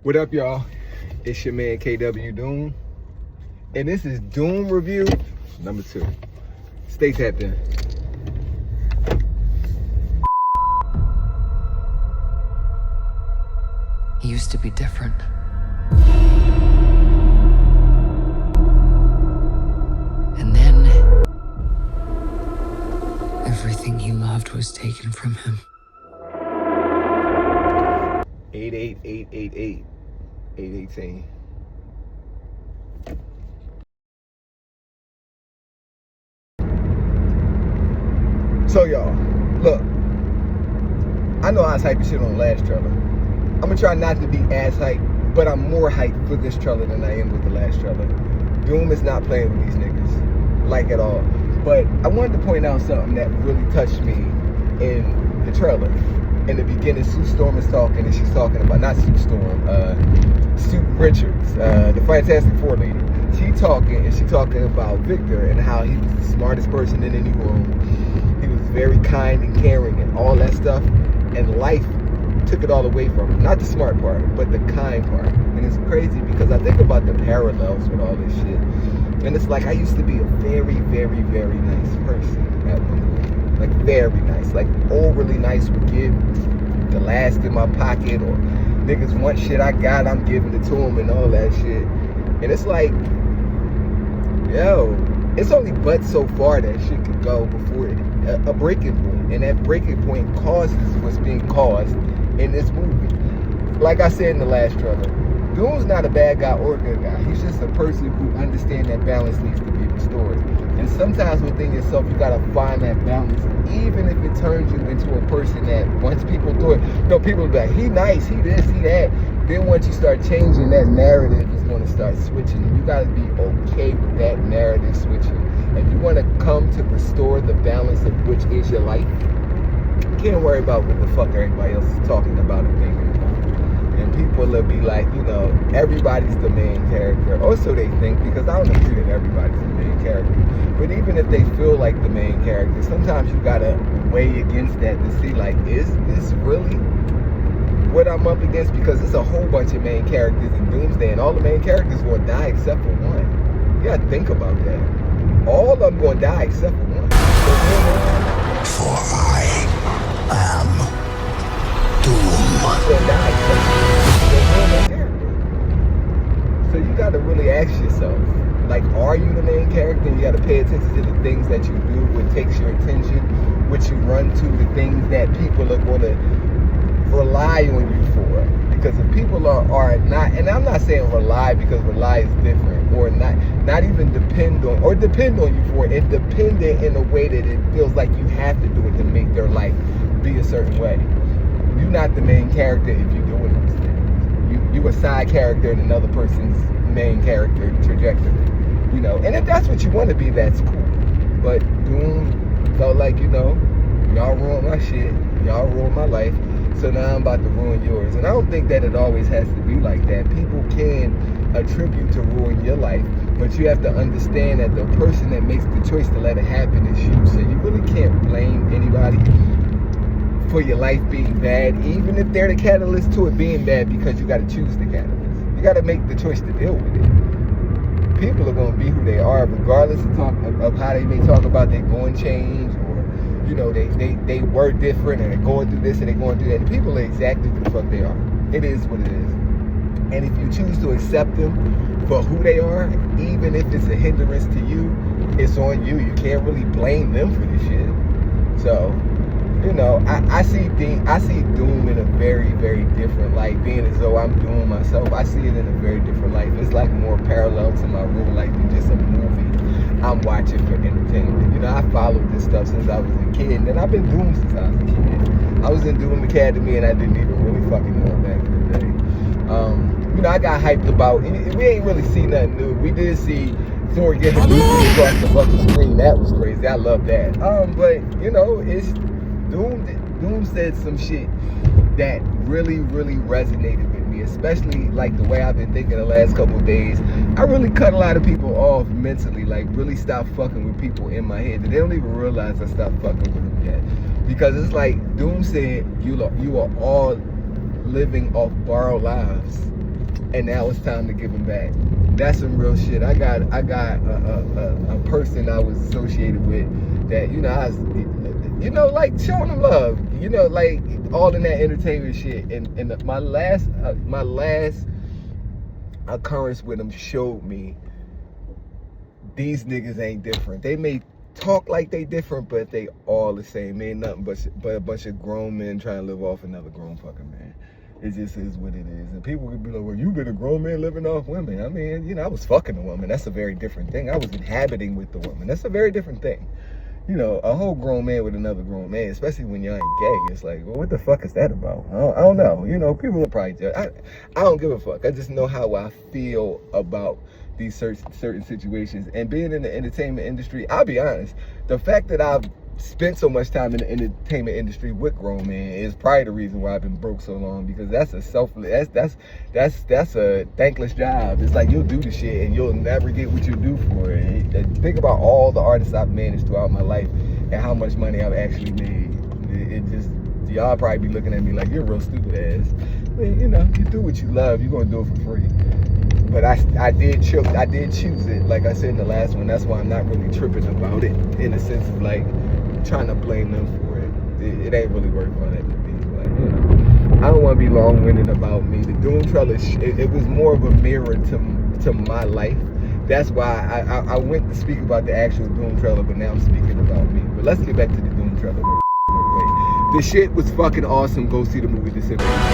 What up, y'all? It's your man KW Doom, and this is Doom Review number 2. Stay tapped in. He used to be different. And then everything he loved was taken from him. 88888 818. So y'all, look, I know I was hyping shit on the last trailer. I'm gonna try not to be as hyped, but I'm more hyped for this trailer than I am with the last trailer. Doom is not playing with these niggas, like at all. But I wanted to point out something that really touched me in the trailer. In the beginning, Sue Storm is talking, and she's talking about, not Sue Storm, Sue Richards, the Fantastic Four lady. She talking about Victor and how he was the smartest person in any room. He was very kind and caring and all that stuff. And life took it all away from him. Not the smart part, but the kind part. And it's crazy because I think about the parallels with all this shit. And it's like I used to be a very, very, very nice person at one point. Like very nice, like overly nice, would give the last in my pocket, or niggas want shit I got, I'm giving it to them and all that shit. And it's like, yo, it's only but so far that shit could go before a breaking point. And that breaking point causes what's being caused in this movie. Like I said in the last trailer, Doom's not a bad guy or a good guy. He's just a person who understands that balance needs to be restored. And sometimes within yourself, you gotta find that balance, even if it turns you into a person that once people do it, people be like, he nice, he this, he that. Then once you start changing, that narrative is gonna start switching. And you gotta be okay with that narrative switching. If you wanna come to restore the balance of which is your life, you can't worry about what the fuck everybody else is talking about and thinking about. And people will be like, everybody's the main character. Or so they think, because I don't agree that everybody's the main character. But even if they feel like the main character, sometimes you gotta weigh against that to see, like, is this really what I'm up against? Because there's a whole bunch of main characters in Doomsday, and all the main characters will die except for one. You gotta think about that. All of them gonna die except for one. For I am Doom. So you got to really ask yourself, like, are you the main character? You got to pay attention to the things that you do, what takes your attention, what you run to, the things that people are going to rely on you for. Because if people are not, and I'm not saying rely because rely is different, or not even depend on you for it, dependent in a way that it feels like you have to do it to make their life be a certain way. You're not the main character if you're doing those things. You a side character in another person's main character trajectory. And if that's what you want to be, that's cool. But Doom felt like, y'all ruined my shit, y'all ruined my life, so now I'm about to ruin yours. And I don't think that it always has to be like that. People can attribute to ruin your life, but you have to understand that the person that makes the choice to let it happen is you. So you really can't blame anybody for your life being bad, even if they're the catalyst to it being bad, because you got to choose the catalyst. You got to make the choice to deal with it. People are going to be who they are, regardless of how they may talk about they're going to change, or they were different and they're going through this and they're going through that. And people are exactly who the fuck they are. It is what it is. And if you choose to accept them for who they are, even if it's a hindrance to you, it's on you. You can't really blame them for this shit. So, I see Doom in a very, very different light. Being as though I'm Doom myself, I see it in a very different light. It's like more parallel to my real life than just a movie I'm watching for entertainment. I followed this stuff since I was a kid, and I've been Doom since I was a kid. I was in Doom Academy, and I didn't even really fucking know it back in the day. I got hyped about, we ain't really seen nothing new. We did see Thor get the movie across the fucking screen. That was crazy. I love that. But it's Doom said some shit that really, really resonated with me, especially like the way I've been thinking the last couple of days. I really cut a lot of people off mentally, like really stopped fucking with people in my head. They don't even realize I stopped fucking with them yet. Because it's like Doom said, you are all living off borrowed lives. and now it's time to give them back. That's some real shit. I got a person I was associated with that, you know, I was, like showing them love, like all in that entertainment shit. And my last occurrence with them showed me these niggas ain't different. They may talk like they different, but they all the same. Ain't nothing but a bunch of grown men trying to live off another grown fucking man. It just is what it is. And people could be like, well, you been a grown man living off women. I mean, I was fucking a woman. That's a very different thing. I was inhabiting with the woman. That's a very different thing. A whole grown man with another grown man, especially when you ain't gay, it's like, well, what the fuck is that about? I don't know. People will probably judge. I don't give a fuck. I just know how I feel about these certain situations. And being in the entertainment industry, I'll be honest, the fact that I've spent so much time in the entertainment industry with grown men is probably the reason why I've been broke so long, because that's a thankless job. It's like you'll do the shit and you'll never get what you do for it. And think about all the artists I've managed throughout my life and how much money I've actually made. It just, y'all probably be looking at me like, you're a real stupid ass. But, you do what you love, you're gonna do it for free. But I did choose it, like I said in the last one. That's why I'm not really tripping about it, in a sense of like trying to blame them for it. It ain't really worth on it to be. Like, I don't want to be long-winded about me. The ᴰᴼᴼᴹ, it was more of a mirror to my life. That's why I went to speak about the actual ᴰᴼᴼᴹ, but now I'm speaking about me. But let's get back to the ᴰᴼᴼᴹ. The shit was fucking awesome. Go see the movie Disappearance.